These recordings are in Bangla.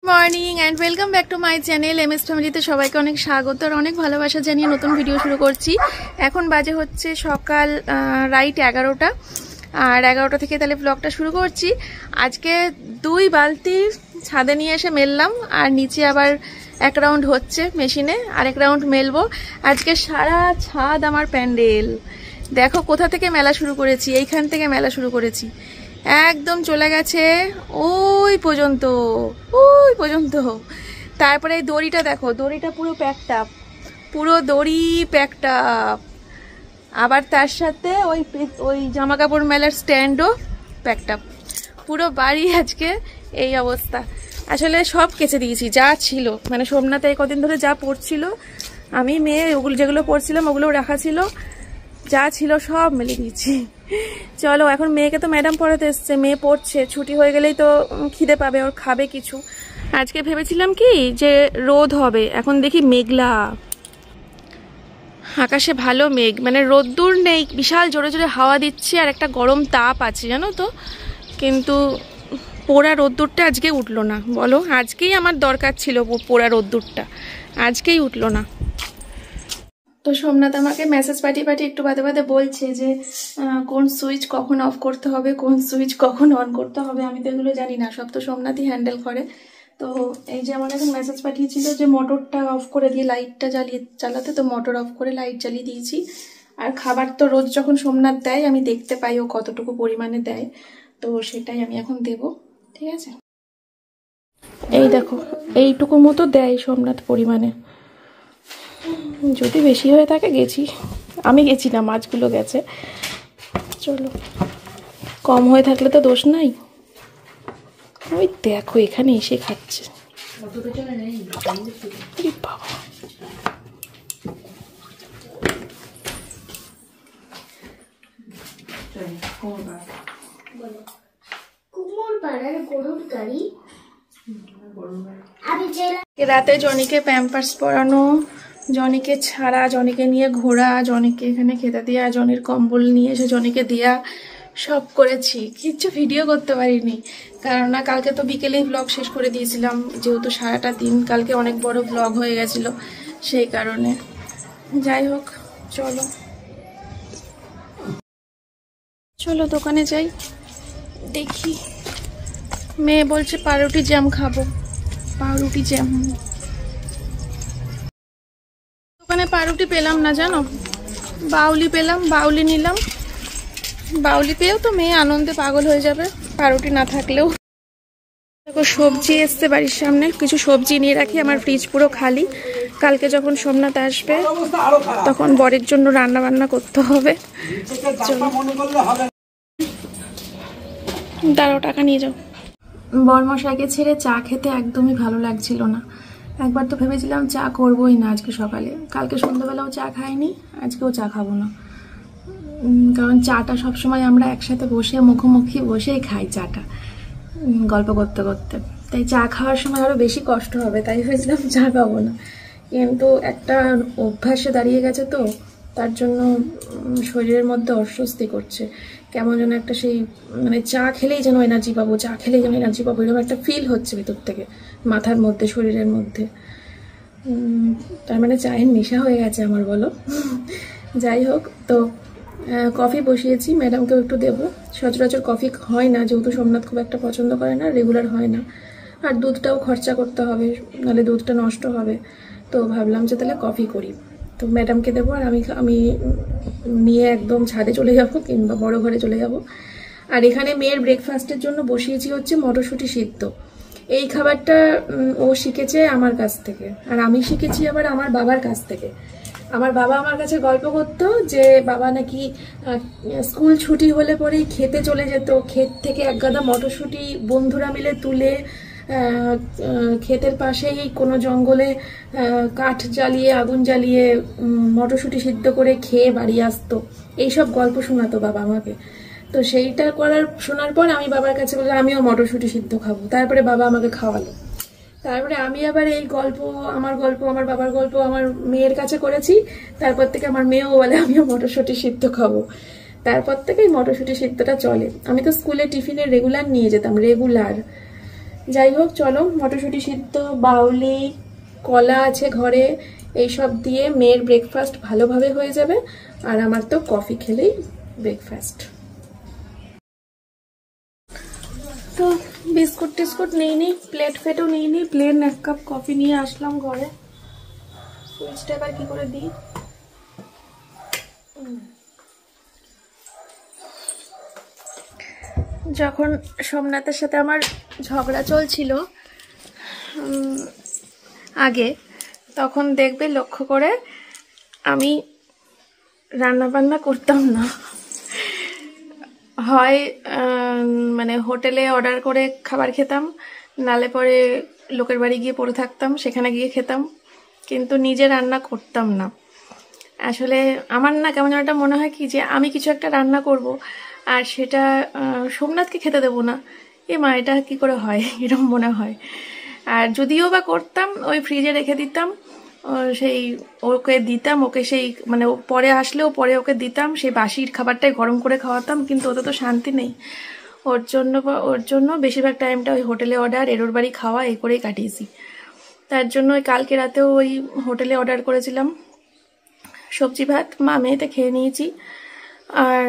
Morning and welcome back to my channel MS ফ্যামিলিতে সবাইকে অনেক স্বাগত আর অনেক ভালোবাসা জানিয়ে নতুন ভিডিও শুরু করছি। এখন বাজে হচ্ছে সকাল রাইট 11টা, আর 11টা থেকে তাহলে ব্লগটা শুরু করছি। আজকে 2 বালতি ছাদে নিয়ে এসে মেললাম, আর নিচে আবার 1 রাউন্ড হচ্ছে মেশিনে, আর 1 রাউন্ড মেলবো। আজকে সারা ছাদ আমার প্যান্ডেল। দেখো কোথা থেকে মেলা শুরু করেছি, এইখান থেকে মেলা শুরু করেছি, একদম চলে গেছে ওই পর্যন্ত, ওই পর্যন্ত। তারপরে এই দড়িটা দেখো, দড়িটা পুরো প্যাকড আপ, পুরো দড়ি প্যাকড আপ। আবার তার সাথে ওই জামা কাপড় মেলার স্ট্যান্ডও প্যাকড আপ। পুরো বাড়ি আজকে এই অবস্থা। আসলে সব কেচে দিয়েছি যা ছিল, মানে সোমনাথে এই কদিন ধরে যা পড়ছিল, আমি মেয়ে ওগুলো যেগুলো পড়ছিলাম ওগুলোও রাখা ছিল, যা ছিল সব মেলে দিয়েছি। চলো এখন মেয়েকে তো ম্যাডাম পড়াতে এসছে, মেয়ে পড়ছে, ছুটি হয়ে গেলেই তো খিদে পাবে, ওর খাবে কিছু। আজকে ভেবেছিলাম কি যে রোদ হবে, এখন দেখি মেঘলা আকাশে, ভালো মেঘ, মানে রোদ্দুর নেই, বিশাল জোরে জোরে হাওয়া দিচ্ছে আর একটা গরম তাপ আছে জানো তো। কিন্তু পোড়া রোদ্দুরটা আজকে উঠলো না, বলো আজকেই আমার দরকার ছিল পোড়া রোদ্দুরটা, আজকেই উঠলো না। তো সোমনাথ আমাকে মেসেজ পাঠিয়ে একটু বাদে বাদে বলছে যে কোন সুইচ কখন অফ করতে হবে, কোন সুইচ কখন অন করতে হবে। আমি তো এগুলো জানি না, সব তো সোমনাথই হ্যান্ডেল করে। তো এই যে আমার এখন মেসেজ পাঠিয়েছিল যে মোটরটা অফ করে দিয়ে লাইটটা চালাতে, তো মোটর অফ করে লাইট জ্বালিয়ে দিয়েছি। আর খাবার তো রোজ যখন সোমনাথ দেয় আমি দেখতে পাই ও কতটুকু পরিমাণে দেয়, তো সেটাই আমি এখন দেব, ঠিক আছে। এই দেখো এইটুকু মতো দেয় সোমনাথ পরিমাণে, যদি বেশি হয়ে থাকে গেছি, আমি গেছি না, মাছগুলো গেছে। চলো, কম হয়ে থাকলে তো দোষ নাই। ওই দেখো এখানে এসে খাচ্ছে, বাবা রাতে জনিকে প্যাম্পার্স পরানো, জনিকে ছাড়া, জনিকে নিয়ে ঘোরা, জনিকে এখানে খেতে দেওয়া, জনির কম্বল নিয়ে এসে জনিকে দেওয়া, সব করেছি, কিচ্ছু ভিডিও করতে পারিনি। কারণ কালকে তো বিকেলেই ব্লগ শেষ করে দিয়েছিলাম, যেহেতু সারাটা দিন কালকে অনেক বড় ব্লগ হয়ে গেছিল, সেই কারণে। যাই হোক চলো চলো দোকানে যাই, দেখি। মেয়ে বলছে পাউরুটি জ্যাম খাবো, পাউরুটি জ্যাম। দোকানে পাউরুটি পেলাম না জানো, বাউলি পেলাম, বাউলি নিলাম। বাউলি পেয়েও তো মেয়ে আনন্দে পাগল হয়ে যাবে পাউরুটি না থাকলেও। দেখো সবজি এসছে বাড়ির সামনে, কিছু সবজি নিয়ে রাখি, আমার ফ্রিজ পুরো খালি। কালকে যখন সোমনাথ আসবে তখন বরের জন্য রান্না বান্না করতে হবে। দাঁড়াও টাকা নিয়ে যাও। বরমশাইকে ছেড়ে চা খেতে একদমই ভালো লাগছিল না। একবার তো ভেবেছিলাম চা করবোই না আজকে সকালে, কালকে সন্ধ্যাবেলাও চা খাইনি, আজকেও চা খাবো না। কারণ চাটা সবসময় আমরা একসাথে বসে মুখোমুখি বসেই খাই চাটা, গল্প করতে করতে, তাই চা খাওয়ার সময় আরও বেশি কষ্ট হবে, তাই ভেবেছিলাম চা খাবো না। কিন্তু একটা অভ্যাসে দাঁড়িয়ে গেছে তো, তার জন্য শরীরের মধ্যে অস্বস্তি করছে, কেমন যেন একটা সেই, মানে চা খেলেই যেন এনার্জি পাবো, চা খেলেই যেন এনার্জি পাবো, এরকম একটা ফিল হচ্ছে ভিতর থেকে, মাথার মধ্যে, শরীরের মধ্যে। তার মানে চায়ের নেশা হয়ে গেছে আমার, বলো। যাই হোক, তো কফি বসিয়েছি, ম্যাডামকেও একটু দেবো। সচরাচর কফি হয় না, যেহেতু সোমনাথ খুব একটা পছন্দ করে না, রেগুলার হয় না, আর দুধটাও খরচা করতে হবে, নাহলে দুধটা নষ্ট হবে। তো ভাবলাম যে তাহলে কফি করি, তো ম্যাডামকে দেবো, আর আমি নিয়ে একদম ছাদে চলে যাব, কিংবা বড় ঘরে চলে যাব। আর এখানে মেয়ের ব্রেকফাস্টের জন্য বসিয়েছি হচ্ছে মটরশুঁটি সিদ্ধ। এই খাবারটা ও শিখেছে আমার কাছ থেকে, আর আমি শিখেছি আবার আমার বাবার কাছ থেকে। আমার বাবা আমার কাছে গল্প করতো যে বাবা নাকি স্কুল ছুটি হলে পরেই খেতে চলে যেত, ক্ষেত থেকে এক গাদা মটরশুঁটি বন্ধুরা মিলে তুলে ক্ষেতের পাশেই কোনো জঙ্গলে কাঠ জ্বালিয়ে, আগুন জ্বালিয়ে মটরশুঁটি সিদ্ধ করে খেয়ে বাড়ি আসতো। এইসব গল্প শোনাতো বাবা আমাকে। তো সেইটা শোনার পর আমি বাবার কাছে বললাম আমিও মটরশুঁটি সিদ্ধ খাবো, তারপরে বাবা আমাকে খাওয়ালো। তারপরে আমি আবার এই গল্প, আমার বাবার গল্প আমার মেয়ের কাছে করেছি, তারপর থেকে আমার মেয়েও বলে আমিও মটরশুঁটি সিদ্ধ খাবো। তারপর থেকেই মটরশুঁটি সিদ্ধটা চলে। আমি তো স্কুলে টিফিনে রেগুলার নিয়ে যেতাম, রেগুলার। যাই হোক, চলো মটরশুঁটি সিদ্ধ, বাউলি, কলা আছে ঘরে, এইসব দিয়ে মেয়ের ব্রেকফাস্ট ভালোভাবে হয়ে যাবে। আর আমার তো কফি খেলেই ব্রেকফাস্ট। তো বিস্কুট টিস্কুট নিইনি, প্লেট ফেটও নিইনি, প্লেন 1 কাপ কফি নিয়ে আসলাম ঘরে। সুইচটা এবার কি করে দিই। যখন সোমনাথের সাথে আমার ঝগড়া চলছিল আগে, তখন দেখবে লক্ষ্য করে আমি রান্না বান্না করতাম না। হয় মানে হোটেলে অর্ডার করে খাবার খেতাম, নালে পরে লোকের বাড়ি গিয়ে পড়ে থাকতাম, সেখানে গিয়ে খেতাম, কিন্তু নিজে রান্না করতাম না। আসলে আমার না কেমন একটা মনে হয় কি যে আমি কিছু একটা রান্না করব আর সেটা সোমনাথকে খেতে দেবো না, এ মা এটা কি করে হয়, এরকম মনে হয়। আর যদিও বা করতাম, ওই ফ্রিজে রেখে দিতাম, সেই ওকে দিতাম, ওকে সেই মানে পরে আসলেও পরে ওকে দিতাম, সেই বাসির খাবারটাই গরম করে খাওয়াতাম, কিন্তু ওতে তো শান্তি নেই। ওর জন্য বেশিরভাগ টাইমটা ওই হোটেলে অর্ডার, এরোর বাড়ি খাওয়া, এই করেই কাটিয়েছি। তার জন্য ওই কালকে রাতেও ওই হোটেলে অর্ডার করেছিলাম সবজি ভাত, মা মেয়েতে খেয়ে নিয়েছি। আর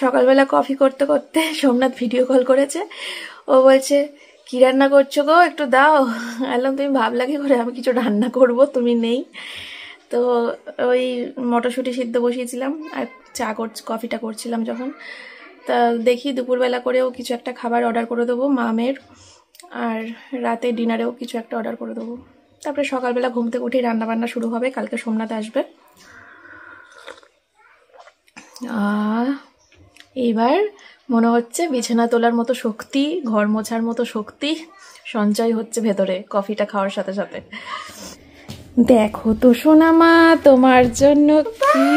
সকালবেলা কফি করতে করতে সোমনাথ ভিডিও কল করেছে, ও বলছে কি রান্না করছো গো, একটু দাও। বললাম তুমি ভাবলা কি করে আমি কিছু রান্না করব, তুমি নেই। তো ওই মটরশুঁটি সিদ্ধ বসিয়েছিলাম আর কফিটা করছিলাম যখন, তা দেখি দুপুরবেলা করেও কিছু একটা খাবার অর্ডার করে দেবো মামের, আর রাতে ডিনারেও কিছু একটা অর্ডার করে দেবো। তারপরে সকালবেলা ঘুম থেকে উঠেই রান্নাবান্না শুরু হবে, কালকে সোমনাথ আসবে। এইবার মনে হচ্ছে বিছানা তোলার মতো শক্তি, ঘর মোছার মতো শক্তি সঞ্চয় হচ্ছে ভেতরে কফিটা খাওয়ার সাথে সাথে। দেখো তো সোনা মা, তোমার জন্য কি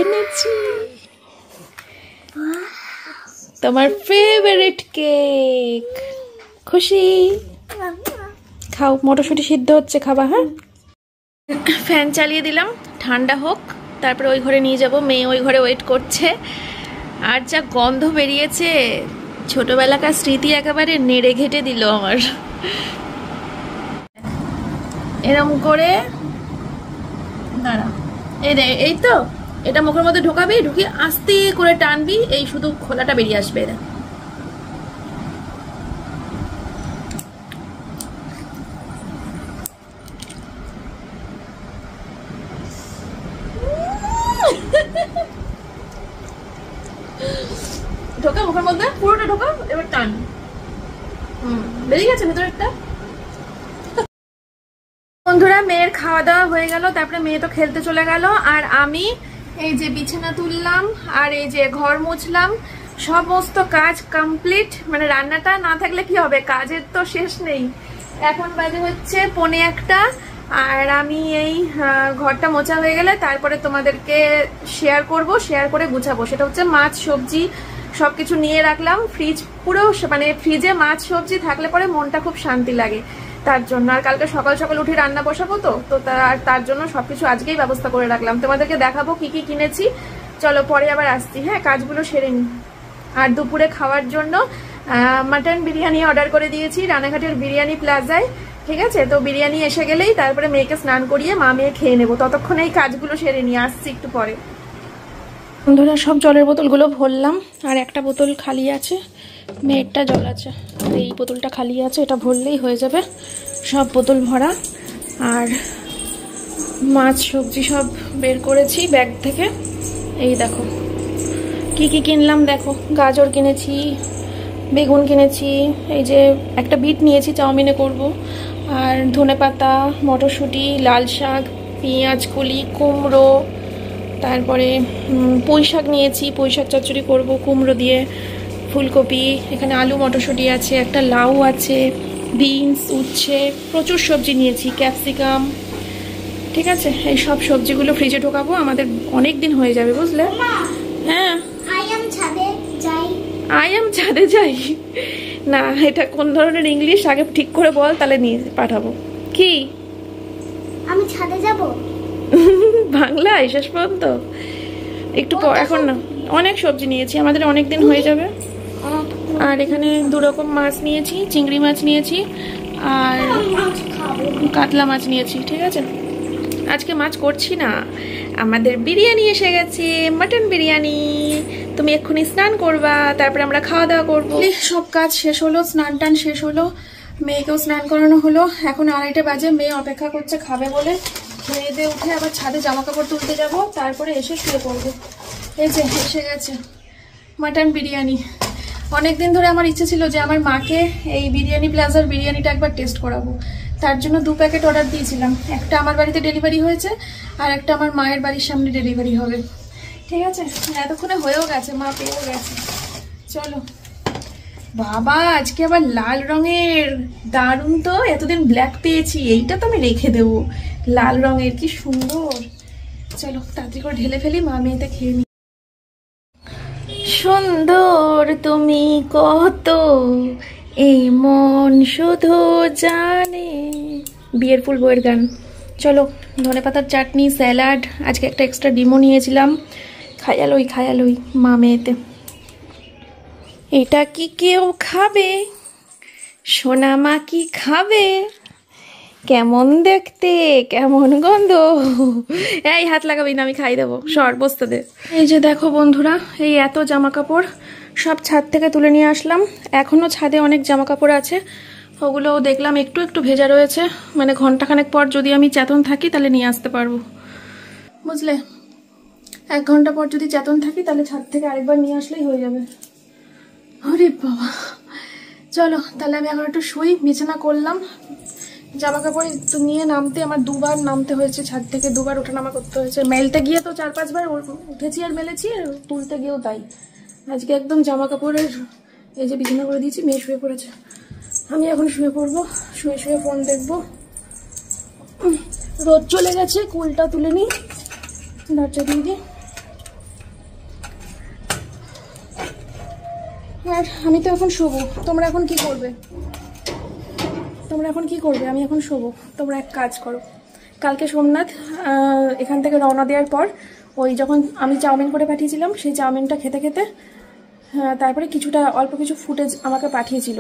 এনেছি, তোমার ফেভারিট কেক। খুশি? খাও, মটরশুঁটি সিদ্ধ হচ্ছে, খাবা? হ্যাঁ, ফ্যান চালিয়ে দিলাম, ঠান্ডা হোক, তারপরে ওই ঘরে নিয়ে যাব। মেয়ে ওই ঘরে ওয়েট করছে। আর যা গন্ধ বেরিয়েছে, ছোটবেলাকার স্মৃতি একেবারে নেড়ে ঘেটে দিল আমার। এরম করে দাঁড়া, এই তো এটা মুখের মধ্যে ঢোকাবি, ঢুকিয়ে আস্তে করে টানবি, এই শুধু খোলাটা বেরিয়ে আসবে। এরা ঢোকা মুখের মধ্যে, পুরোটা ঢোকা, এবার টান। বেরিয়ে গেছে ভেতরে একটা। বন্ধুরা, মেয়ের খাওয়া দাওয়া হয়ে গেল, তারপরে মেয়ে তো খেলতে চলে গেল, আর আমি এই যে বিছানা তুললাম আর এই যে ঘর মুছলাম, সমস্ত কাজ কমপ্লিট। মানে রান্নাটা না থাকলে কি হবে, কাজের তো শেষ নেই। এখন বাজে হচ্ছে 1:45, আর আমি এই ঘরটা মোছা হয়ে গেলে তারপরে তোমাদেরকে শেয়ার করব, শেয়ার করে গুছাবো। সেটা হচ্ছে মাছ সবজি সবকিছু নিয়ে রাখলাম, ফ্রিজ পুরো মানে ফ্রিজে মাছ সবজি থাকলে পরে মনটা খুব শান্তি লাগে, তার জন্য। আর কালকে সকাল সকাল উঠে রান্না বসাবো, তো তার জন্য সবকিছু আজকেই ব্যবস্থা করে রাখলাম। তোমাদেরকে দেখাবো কি কি কিনেছি, চলো পরে আবার আসছি। হ্যাঁ, কাজগুলো সেরে নি। আর দুপুরে খাওয়ার জন্য মাটন বিরিয়ানি অর্ডার করে দিয়েছি রানাঘাটের বিরিয়ানি প্লাজায়, ঠিক আছে? তো বিরিয়ানি এসে গেলেই তারপরে মেয়েকে স্নান করিয়ে মা মেয়ে খেয়ে নেবো, ততক্ষণ এই কাজগুলো সেরে নিয়ে আসছি একটু পরে। বন্ধুরা, সব জলের বোতলগুলো ভরলাম, আর একটা বোতল খালি আছে, মেয়েরটা জল আছে, আর এই বোতলটা খালি আছে, এটা ভরলেই হয়ে যাবে। সব বোতল ভরা। আর মাছ সবজি সব বের করেছি ব্যাগ থেকে। এই দেখো কি কি কিনলাম, দেখো গাজর কিনেছি, বেগুন কিনেছি, এই যে একটা বিট নিয়েছি চাউমিনে করব, আর ধনেপাতা, মটরশুঁটি, লাল শাক, পেঁয়াজ কলি, কুমড়ো, তারপরে পুঁই শাক নিয়েছি, পুঁই শাক চচ্চড়ি করব কুমড়ো দিয়ে, ফুলকপি, এখানে আলু মটরশুঁটি আছে, একটা লাউ আছে, বিনস, উচ্ছে, প্রচুর সবজি নিয়েছি, ক্যাপসিকাম, ঠিক আছে? এই সব সবজিগুলো ফ্রিজে ঢোকাবো, আমাদের অনেক দিন হয়ে যাবে, বুঝলে? হ্যাঁ, আই এম ছাদে যাই না, এটা কোন ধরনের ইংলিশ আগে ঠিক করে বল, তাহলে নিয়ে পাঠাবো। কি আমি ছাদে যাব? বাংলা শেষ পর্যন্ত একটু এখন না, অনেক সবজি নিয়েছি, আমাদের অনেক দিন হয়ে যাবে। আর এখানে 2 রকম মাছ নিয়েছি, চিংড়ি মাছ নিয়েছি আর কাতলা মাছ নিয়েছি। ঠিক আছে, আজকে মাছ করছি না, আমাদের বিরিয়ানি এসে গেছে, মাটন বিরিয়ানি। তুমি এক্ষুনি স্নান করবা, তারপরে আমরা খাওয়া দাওয়া করবো। সব কাজ শেষ হলো, স্নান টান শেষ হলো, মেয়েকেও স্নান করানো হলো। এখন 2:30 বাজে, মেয়ে অপেক্ষা করছে খাবে বলে। খেয়ে দিয়ে উঠে আবার ছাদে জামা কাপড় তুলতে যাব, তারপরে এসে শুয়ে পড়বো। এই যে এসে গেছে মাটন বিরিয়ানি। অনেকদিন ধরে আমার ইচ্ছে ছিল যে আমার মাকে এই বিরিয়ানি প্লাজার বিরিয়ানিটা একবার টেস্ট করাবো। তার জন্য 2 প্যাকেট অর্ডার দিয়েছিলাম, একটা আমার বাড়িতে ডেলিভারি হয়েছে আর একটা আমার মায়ের বাড়ির সামনে ডেলিভারি হবে। ঠিক আছে, এতক্ষণে হয়েও গেছে, মা পেয়েও গেছে। চলো বাবা, আজকে আবার লাল রঙের, দারুণ তো। এতদিন ব্ল্যাক পেয়েছি, এইটা তো আমি রেখে দেবো, লাল রঙের, কি সুন্দর। চলো তাড়াতাড়ি করে ঢেলে ফেলি, মা মেয়েতে খেয়ে নি। সুন্দর তুমি কত, এই মন শুধু জানে। বিয়ের ফুল বইয়ের গান। চলো, ধনেপাতার চাটনি, স্যালাড, আজকে একটা এক্সট্রা ডিমও নিয়েছিলাম। খায়ালই মা মেয়েতে। এটা কি কেউ খাবে? সোনা মা কি খাবে? কেমন দেখতে, কেমন গন্ধ। এই হাত লাগাবি না, আমি খাই দেবো, সর বসতে দে। এই যে দেখো বন্ধুরা, এই এত জামা কাপড় সব ছাদ থেকে তুলে নিয়ে আসলাম। এখনো ছাদে অনেক জামা কাপড় আছে, ওগুলোও দেখলাম একটু একটু ভেজা রয়েছে। মানে ঘন্টাখানেক পর যদি আমি চেতন থাকি তাহলে নিয়ে আসতে পারবো, বুঝলে। 1 ঘন্টা পর যদি চেতন থাকি তাহলে ছাদ থেকে আরেকবার নিয়ে আসলেই হয়ে যাবে। আরে বাবা, চলো তাহলে আমি এখন একটু শুই। বিছানা করলাম, জামা কাপড় নিয়ে নামতে আমার 2 বার নামতে হয়েছে, ছাদ থেকে 2 বার ওঠানামা করতে হয়েছে। মেলতে গিয়ে তো 4-5 বার উঠেছি আর মেলেছি, আর তুলতে গিয়েও তাই। আজকে একদম জামা কাপড়ের এই যে বিছানা করে দিয়েছি, মেয়ে শুয়ে পড়েছে, আমি এখন শুয়ে পড়বো। শুয়ে শুয়ে ফোন দেখবো। রোদ চলে গেছে, কুলটা তুলে নিই, দরজা দিয়ে দিই। আর আমি তো এখন শোবো, তোমরা এখন কি করবে? আমি এখন শোবো, তোমরা এক কাজ করো। কালকে সোমনাথ এখান থেকে রওনা দেওয়ার পর ওই যখন আমি চাউমিন করে পাঠিয়েছিলাম, সেই চাউমিনটা খেতে খেতে তারপরে অল্প কিছু ফুটেজ আমাকে পাঠিয়েছিল।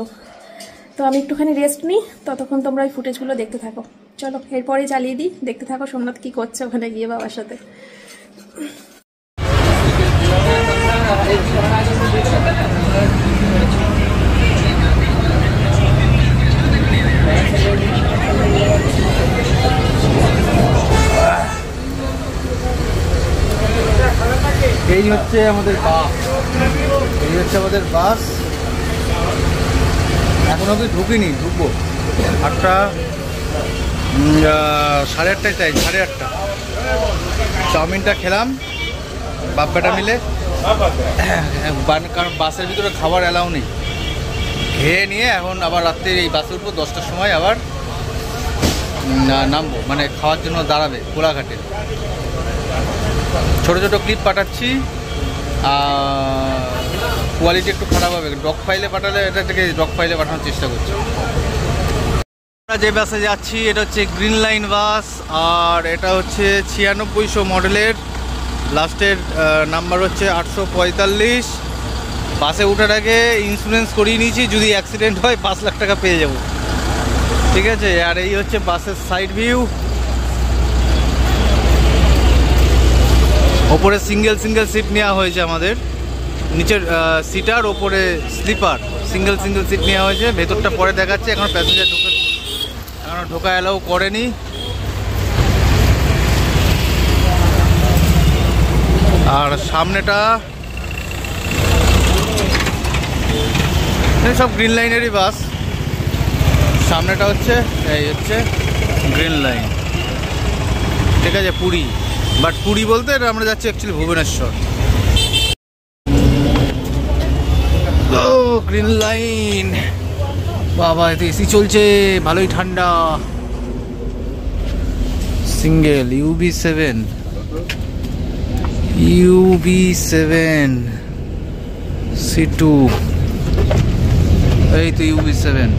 তো আমি একটুখানি রেস্ট নিই, ততক্ষণ তোমরা ওই ফুটেজগুলো দেখতে থাকো। চলো এরপরেই চালিয়ে দিই, দেখতে থাকো সোমনাথ কি করছে ওখানে গিয়ে বাবার সাথে। এই হচ্ছে আমাদের বাস। এখন অবধি ঢুকিনি, ঢুকবো 8টা 8:30 চাই, 8:30। চাউমিনটা খেলাম বাপ বেটা মিলে, কারণ বাসের ভিতরে খাবার অ্যালাউ নেই। খেয়ে নিয়ে এখন আবার রাত্রে এই বাসে উঠবো, 10টার সময় আবার নামবো, মানে খাওয়ার জন্য দাঁড়াবে কোলাঘাটে। ছোটো ছোটো ক্লিপ পাঠাচ্ছি, কোয়ালিটি একটু খারাপ হবে। ডক ফাইলে পাঠালে, এটা থেকে ডক ফাইলে পাঠানোর চেষ্টা করছি। আমরা যে বাসে যাচ্ছি এটা হচ্ছে গ্রিন লাইন বাস, আর এটা হচ্ছে 9600 মডেলের, লাস্টের নাম্বার হচ্ছে 845। বাসে ওঠার আগে ইন্স্যুরেন্স করিয়ে নিয়েছি, যদি অ্যাক্সিডেন্ট হয় 5 লাখ টাকা পেয়ে যাব। ঠিক আছে, আর এই হচ্ছে বাসের সাইড ভিউ। ওপরে সিঙ্গেল সিট নেওয়া হয়েছে আমাদের, নিচের সিটার, ওপরে স্লিপার, সিঙ্গেল সিট নেওয়া হয়েছে। ভেতরটা পরে দেখাচ্ছে, এখন প্যাসেঞ্জার ঢোকা অ্যালাউ করেনি। আর সামনেটা সব গ্রিন লাইনেরই বাস। সামনেটা হচ্ছে এই হচ্ছে গ্রিন লাইন। ঠিক আছে, পুরী, বাট পুরী বলতে আমরা যাচ্ছি অ্যাকচুয়ালি ভুবনেশ্বর। ও গ্রিন লাইন, বাবা এতে এসি চলছে, ভালোই ঠান্ডা। সিঙ্গেল UB7 C2, এই তো UB7।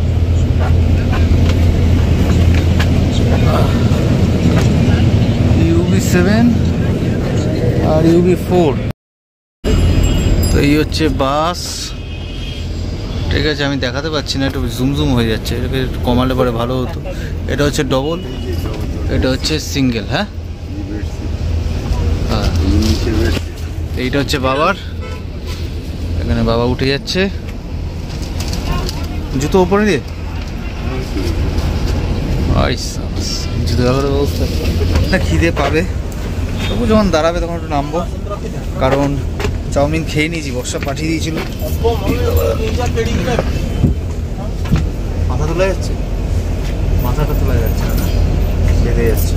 UB7 আর UB4। তো এই হচ্ছে বাস, ঠিক আছে, আমি দেখাতে পাচ্ছি না, একটু জুম হয়ে যাচ্ছে, এটাকে একটু কমালে পরে ভালো হতো। এটা হচ্ছে ডবল, এটা হচ্ছে সিঙ্গেল। হ্যাঁ, এইটা হচ্ছে বাবার, এখানে বাবা উঠে যাচ্ছে, জুতো উপরে দিয়ে জুতো দেওয়ার ব্যবস্থা না। খিদে পাবে, তবু যখন দাঁড়াবে তখন একটু নামবো, কারণ চাউমিন খেয়ে নিয়েছি, বর্ষা পাঠিয়ে দিয়েছিল। মাথা তোলা যাচ্ছে, মাথাটা তোলা যাচ্ছে না, বেড়ে যাচ্ছে।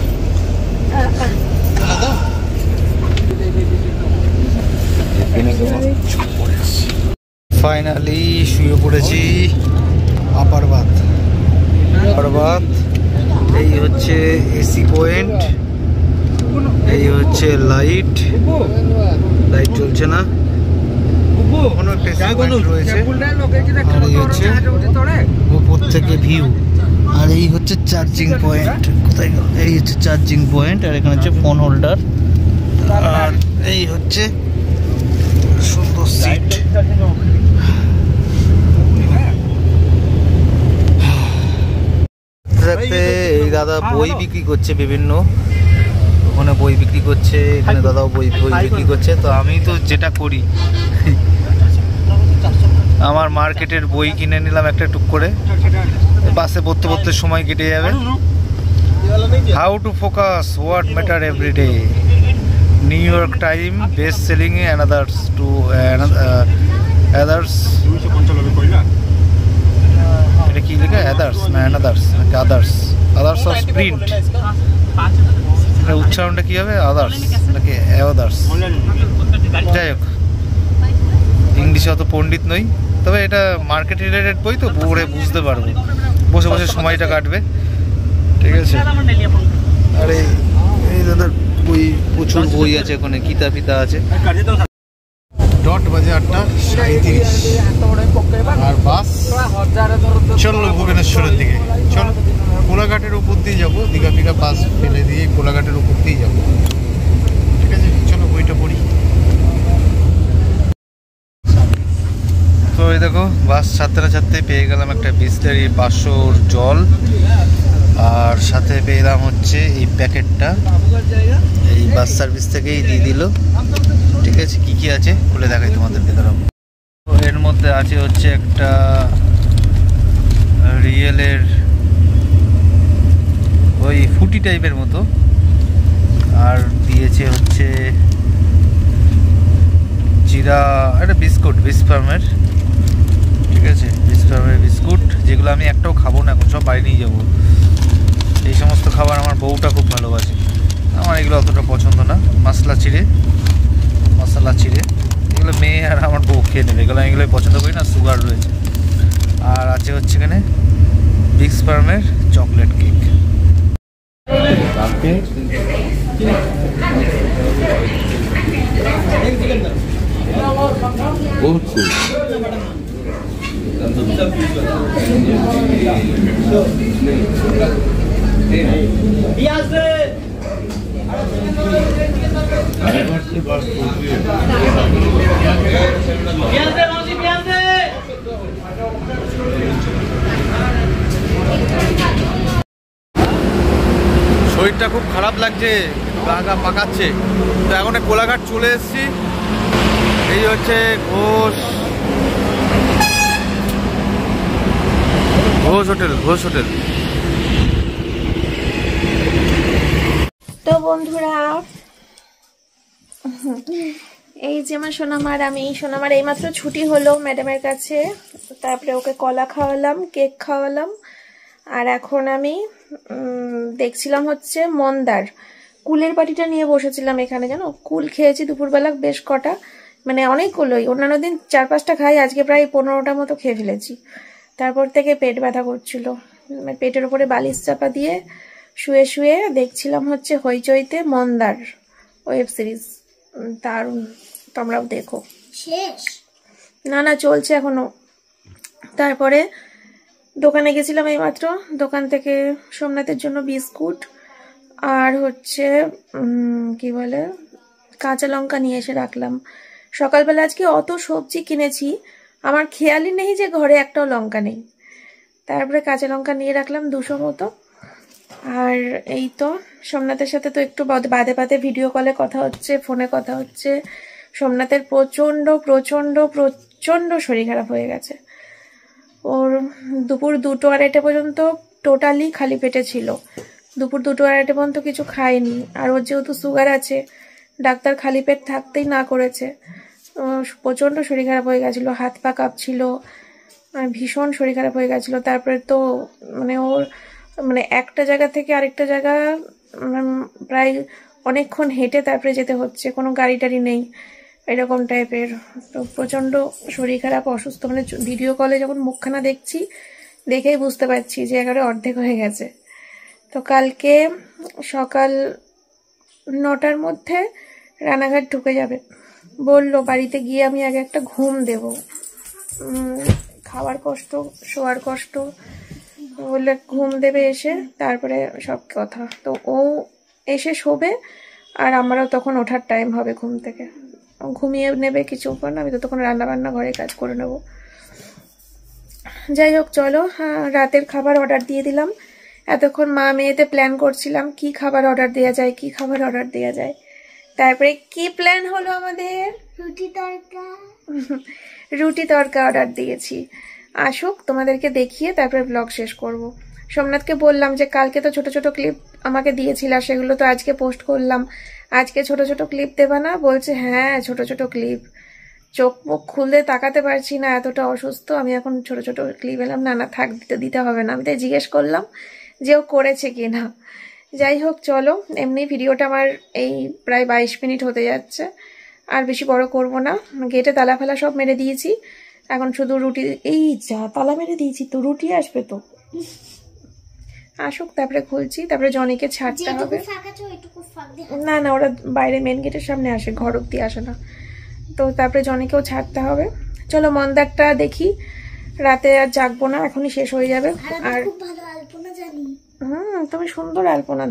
ফাইনালি শুয়ে পড়েছি। আপার বাথ, এই হচ্ছে এসি পয়েন্ট, এই হচ্ছে লাইট জ্বলছে না, কোনো একটা এসি পয়েন্ট রয়েছে, আর এই হচ্ছে উপর থেকে ভিউ, আর এই হচ্ছে চার্জিং পয়েন্ট। কোথায় গেল? এই হচ্ছে চার্জিং পয়েন্ট, আর এখানে হচ্ছে ফোন হোল্ডার, আর এই হচ্ছে সুন্দর সিট। এই দাদা বই বিক্রি করছে বিভিন্ন, ওখানে বই বিক্রি করছে, এখানে দাদাও বই বিক্রি করছে। তো আমি তো যেটা করি, আমার মার্কেটের বই কিনে নিলাম একটা টুক করে, বাসে পড়তে সময় কেটে যাবে। How to focus, what matter everyday, New York time, best selling another's to others. এটা কি লেখা? অ্যাদার্স না অ্যানাদার্স নাকি আদার্স? আদার্স অফ প্রিন্ট, উচ্চারণটা কি হবে? আদার্স নাকি অ্যাদার্স? যাই হোক, ইংলিশে অত পণ্ডিত নই, তবে এটা মার্কেট রিলেটেড বই, তো পড়ে বুঝতে পারবো, বসে সময়টা কাটবে। ঠিক আছে, আর এই দাদার বই, প্রচুর বই আছে ওখানে, গীতা ফিতা আছে। ডট বাজে 8:37, আর বাস চললো ভুবনেশ্বরের দিকে। চলো, কোলাঘাটের উপর দিয়ে যাবো, দীঘা ফিঘা বাস ফেলে দিয়ে কোলাঘাটের উপর দিয়ে যাবো। ঠিক আছে, চলো বইটা পড়ি। তো এই দেখো, বাস ছাড়তে পেয়ে গেলাম একটা বিসলারি 500 জল, আর সাথে পেলাম হচ্ছে এই প্যাকেটটা, এই বাস সার্ভিস থেকেই দিয়ে দিল। ঠিক আছে, কি আছে খুলে দেখাই তোমাদেরকে, দাঁড়াও। এর মধ্যে আছে হচ্ছে একটা রিয়েলের ওই ফুটি টাইপের মতো, আর দিয়েছে হচ্ছে জিরা, একটা বিস্কুট, বিসফার্মের। ঠিক আছে, বিসফার্মের বিস্কুট, যেগুলো আমি একটাও খাবো না, এখন সব বাড়ি নিয়ে যাবো। এই সমস্ত খাবার আমার বউটা খুব ভালোবাসে, আমার এগুলো অতটা পছন্দ না। মশলা চিড়ে এগুলো মেয়ে আর আমার বউ খেয়ে নেবে, এগুলো আমি এগুলোই পছন্দ করি না, সুগার রয়েছে। আর আছে হচ্ছে এখানে বিক্স ফার্মের চকলেট কেক। শরীরটা খুব খারাপ লাগছে, গা গা পাকাচ্ছে। তো এখন কোলাঘাট চলে এসেছি, এই হচ্ছে ঘোষ হোটেল। তো বন্ধুরা, এই যে আমার সোনামার, আমি সোনামার এইমাত্র ছুটি হলো ম্যাডামের কাছে, তারপরে ওকে কলা খাওয়ালাম, কেক খাওয়ালাম, আর এখন আমি দেখছিলাম হচ্ছে মন্দার কুলের পাটিটা নিয়ে বসেছিলাম এখানে। জানো, কুল খেয়েছি দুপুরবেলা বেশ কটা, মানে অনেকগুলোই। অন্যান্য দিন 4-5টা খাই, আজকে প্রায় 15টা মতো খেয়ে ফেলেছি। তারপর থেকে পেট ব্যথা করছিল, পেটের উপরে বালিশ চাপা দিয়ে শুয়ে শুয়ে দেখছিলাম হচ্ছে হইচইতে মন্দার ওয়েব সিরিজ। দারুণ, তোমরাও দেখো। শেষ না চলছে এখনো। তারপরে দোকানে গেছিলাম এইমাত্র, দোকান থেকে সোমনাথের জন্য বিস্কুট আর হচ্ছে কি বলে কাঁচা লঙ্কা নিয়ে এসে রাখলাম। সকালবেলা আজকে অত সবজি কিনেছি, আমার খেয়ালই নেই যে ঘরে একটাও লঙ্কা নেই। তারপরে কাঁচা লঙ্কা নিয়ে রাখলাম 200 মতো। আর এই তো সোমনাথের সাথে তো একটু বাদে বাদে ভিডিও কলে কথা হচ্ছে, ফোনে কথা হচ্ছে। সোমনাথের প্রচণ্ড প্রচণ্ড প্রচণ্ড শরীর খারাপ হয়ে গেছে। ওর দুপুর 2-2:30 পর্যন্ত টোটালি খালি পেটে ছিল। দুপুর 2-2:30 পর্যন্ত কিছু খায়নি। আর ওর যেহেতু সুগার আছে, ডাক্তার খালি পেট থাকতেই না করেছে। প্রচণ্ড শরীর খারাপ হয়ে গেছিলো, হাত পা কাঁপছিল, ভীষণ শরীর খারাপ হয়ে গেছিলো। তারপরে তো মানে ওর মানে একটা জায়গা থেকে আরেকটা জায়গা প্রায় অনেকক্ষণ হেঁটে তারপরে যেতে হচ্ছে, কোনো গাড়ি টাড়ি নেই, এরকম টাইপের। তো প্রচণ্ড শরীর খারাপ, অসুস্থ। মানে ভিডিও কলে যখন মুখখানা দেখছি, দেখেই বুঝতে পারছি যে একেবারে অর্ধেক হয়ে গেছে। তো কালকে সকাল 9টার মধ্যে রানাঘাট ঢুকে যাবে বললো। বাড়িতে গিয়ে আমি আগে একটা ঘুম দেব, খাওয়ার কষ্ট, শোয়ার কষ্ট, বললে ঘুম দেবে এসে, তারপরে সব কথা। তো ও এসে শোবে, আর আমারও তখন ওঠার টাইম হবে ঘুম থেকে। ঘুমিয়ে নেবে কিছুক্ষণ, আমি তো তখন রান্নাবান্না ঘরে কাজ করে নেব। যাই হোক চলো, রাতের খাবার অর্ডার দিয়ে দিলাম। এতক্ষণ মা মেয়েতে প্ল্যান করছিলাম কি খাবার অর্ডার দেওয়া যায়, কি খাবার অর্ডার দেওয়া যায়। তারপরে কি প্ল্যান হলো আমাদের, রুটি তড়কা অর্ডার দিয়েছি। আসুক, তোমাদেরকে দেখিয়ে তারপরে ব্লগ শেষ করব। সোমনাথকে বললাম যে কালকে তো ছোট ছোট ক্লিপ আমাকে দিয়েছিল, সেগুলো তো আজকে পোস্ট করলাম, আজকে ছোট ছোট ক্লিপ দেবা না? বলছে হ্যাঁ ছোট ছোট ক্লিপ। চোখ মুখ খুলতে তাকাতে পারছি না, এতটা অসুস্থ। আমি এখন ছোট ছোট ক্লিপ এলাম, না না থাক, দিতে হবে না। আমি তাই জিজ্ঞেস করলাম যে ও করেছে কি না। যাই হোক চলো, এমনি ভিডিওটা আমার এই প্রায় 22 মিনিট হতে যাচ্ছে, আর বেশি বড় করব না। গেটে তালা ফেলা সব মেরে দিয়েছি, এখন শুধু রুটি, এই যা তালা মেরে দিয়েছি তো, রুটি আসবে তো, আসুক তারপরে খুলছি। তারপরে জনিকে ছাড়তে হবে। না না, ওরা বাইরে মেন গেটের সামনে আসে, ঘর অব্দি আসে না। তো তারপরে জনিকেও ছাড়তে হবে। চলো মন্দারটা দেখি, রাতে আর জাগবো না, এখনই শেষ হয়ে যাবে। আর তুমি সুন্দর আলপনা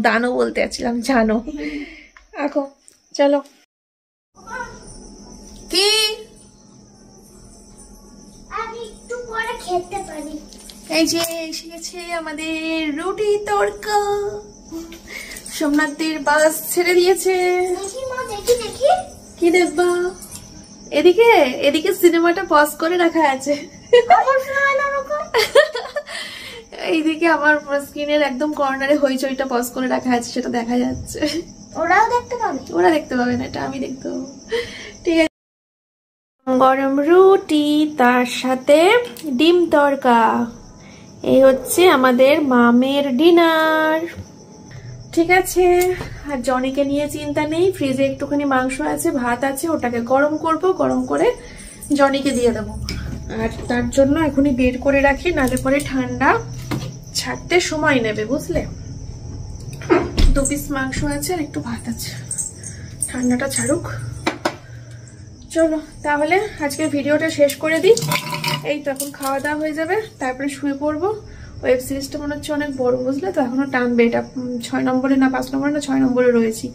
দানো বলতে যাচ্ছিলাম, জানো। আঁকো চলো। কি আমি একটু পরে খেতে পারি। এই যে এসে গেছে আমাদের রুটি তড়কা। সোমনাথদের বাস ছেড়ে দিয়েছে। কি দেখবা? এদিকে এদিকে সিনেমাটা পজ করে রাখা আছে। এইদিকে আমার স্ক্রিনের একদম কর্নারে হইচইটা পজ করে রাখা আছে, সেটা দেখা যাচ্ছে। ওরাও দেখতে পাবে? ওরা দেখতে পাবে না, এটা আমি দেখতে পাবো। ঠিক আছে, গরম রুটি তার সাথে ডিম তড়কা, এই হচ্ছে আমাদের মামের ডিনার। ঠিক আছে, আর জনিকে নিয়ে চিন্তা নেই, ফ্রিজে একটুখানি মাংস আছে, ভাত আছে, ওটাকে গরম করব, গরম করে জনিকে দিয়ে দেবো। আর তার জন্য এখনই বের করে রাখি, নাহলে পরে ঠান্ডা ছাড়তে সময় নেবে, বুঝলে। 2 পিস মাংস আছে আর একটু ভাত আছে, ঠান্ডাটা ছাড়ুক। চলো তাহলে আজকের ভিডিওটা শেষ করে দিই। এই তো এখন খাওয়া দাওয়া হয়ে যাবে, তারপরে শুয়ে পড়বো। ওয়েব সিরিজটা মনে হচ্ছে অনেক বড়, বুঝলে তো, এখনো টানবে। এটা 6 নম্বরে না 5 নম্বরে না 6 নম্বরে রয়েছি।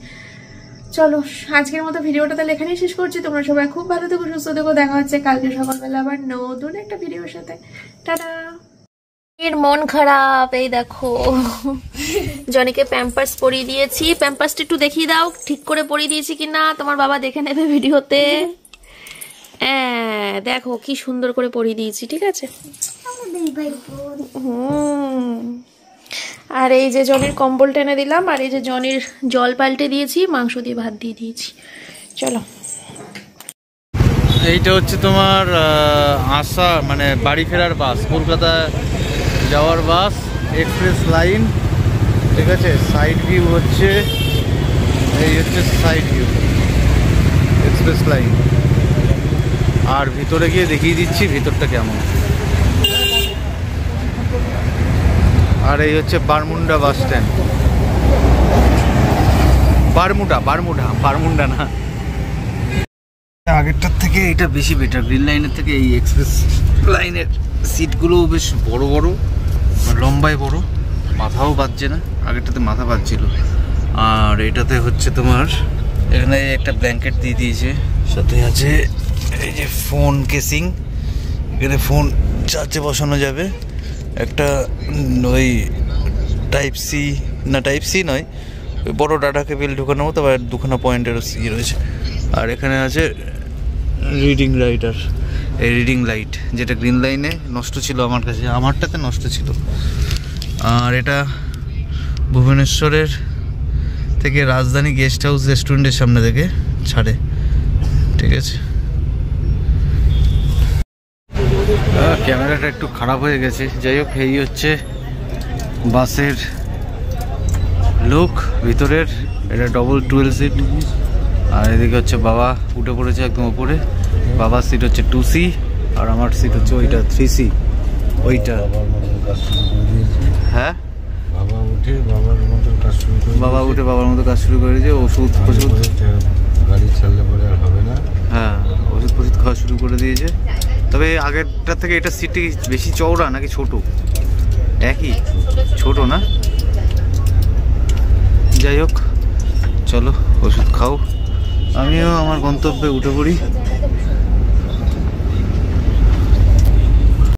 চলো আজকের মতো ভিডিওটা তাহলে এখানেই শেষ করছি। তোমরা সবাই খুব ভালো থেকো, সুস্থ থেকো। দেখা হচ্ছে কালকে সকালবেলা আবার নতুন একটা ভিডিওর সাথে। টাটা। এর মন খারাপ, এই দেখো জনিকে প্যাম্পার্স পরিয়ে দিয়েছি। প্যাম্পার্সটা একটু দেখিয়ে দাও ঠিক করে পরিয়ে দিয়েছি কিনা, তোমার বাবা দেখে নেবে ভিডিওতে। হ্যাঁ দেখো কি সুন্দর করে পরিয়ে দিয়েছি, ঠিক আছে। আর এই যে জনির কম্বল টেনে দিলাম, আর এই যে জনির জল পাল্টে দিয়েছি, মাংস দিয়ে ভাত দিয়ে দিয়েছি। চলো, এইটা হচ্ছে তোমার আসা মানে বাড়ি ফেরার বাস, কলকাতা যাওয়ার বাস, এক্সপ্রেস লাইন। ঠিক আছে, সাইড ভিউ হচ্ছে, এই হচ্ছে সাইড ভিউ এক্সপ্রেস লাইন। আর ভিতরে গিয়ে দেখিয়ে দিচ্ছি ভিতরটা কেমন। আর এই হচ্ছে বারমুন্ডা বাস স্ট্যান্ড। বারমুন্ডা না, আগেরটার থেকে এটা বেশি বেটার। গ্রিন লাইনের থেকে এই এক্সপ্রেস লাইনের সিটগুলো বেশ বড় বড়, লম্বায় বড়, মাথাও বাজছে না। আগেরটাতে মাথা বাজছিল। আর এটাতে হচ্ছে তোমার এখানে একটা ব্ল্যাঙ্কেট দিয়ে দিয়েছে, সাথে আছে এই যে ফোন কেসিং, এখানে ফোন চার্জে বসানো যাবে। একটা ওই টাইপ সি নয়, ওই বড়ো ডাটা কেবিল ঢোকানোর মতো, আবার দুখানা পয়েন্টের ইয়ে রয়েছে। আর এখানে আছে রিডিং লাইটার, এই রিডিং লাইট যেটা গ্রিন লাইনে নষ্ট ছিল আমার কাছে, আমারটাতে নষ্ট ছিল। আর এটা ভুবনেশ্বরের থেকে রাজধানী গেস্ট হাউস রেস্টুরেন্টের সামনে থেকে ছাড়ে, ঠিক আছে। ক্যামেরাটা একটু খারাপ হয়ে গেছে, যাই হোক এই হচ্ছে বাসের লুক ভিতরের। এটা ডবল 12 সিট, আর এদিকে হচ্ছে বাবা উঠে পড়েছে একদম উপরে। বাবার সিট হচ্ছে 2C, আর আমার সিট হচ্ছে ওইটা 3C, ওইটা। হ্যাঁ, বাবা উঠে বাবার মতো কাজ শুরু করে দিয়েছে। ওষুধ গাড়ি চাললে পরে আর হবে না। হ্যাঁ, ওষুধ ফষুধ খাওয়া শুরু করে দিয়েছে। তবে আগেরটা থেকে এটা সিটটি বেশি চওড়া নাকি ছোট? একই, ছোট না? যাই হোক, চলো ওষুধ খাও, আমিও আমার গন্তব্যে উঠে পড়ি।